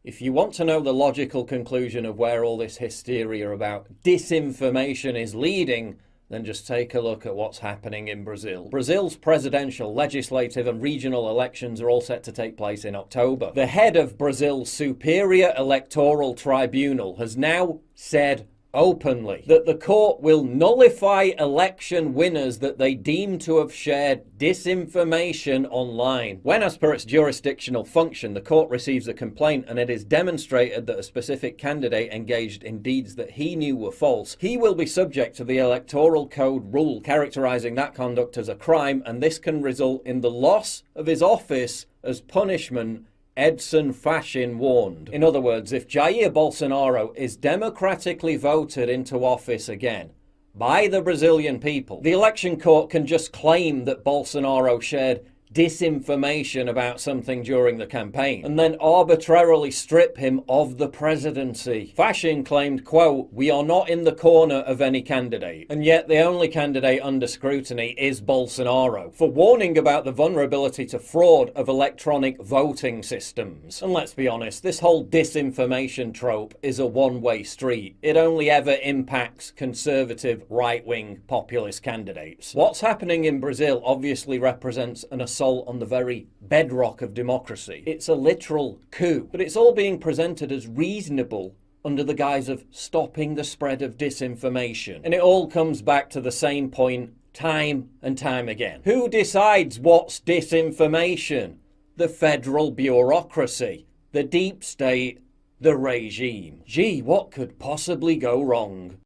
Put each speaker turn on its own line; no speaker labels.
If you want to know the logical conclusion of where all this hysteria about disinformation is leading, then just take a look at what's happening in Brazil. Brazil's presidential, legislative and regional elections are all set to take place in October. The head of Brazil's Superior Electoral Tribunal has now said openly that the court will nullify election winners that they deem to have shared disinformation online. When, as per its jurisdictional function, the court receives a complaint and it is demonstrated that a specific candidate engaged in deeds that he knew were false, he will be subject to the Electoral Code rule characterizing that conduct as a crime, and this can result in the loss of his office as punishment, Edson Fachin warned. In other words, if Jair Bolsonaro is democratically voted into office again by the Brazilian people, the election court can just claim that Bolsonaro shared disinformation about something during the campaign and then arbitrarily strip him of the presidency. Fachin claimed, quote, "We are not in the corner of any candidate," and yet the only candidate under scrutiny is Bolsonaro for warning about the vulnerability to fraud of electronic voting systems. And let's be honest, this whole disinformation trope is a one-way street. It only ever impacts conservative, right-wing, populist candidates. What's happening in Brazil obviously represents an assault on the very bedrock of democracy. It's a literal coup, but it's all being presented as reasonable under the guise of stopping the spread of disinformation. And it all comes back to the same point time and time again. Who decides what's disinformation? The federal bureaucracy, the deep state, the regime. Gee, what could possibly go wrong?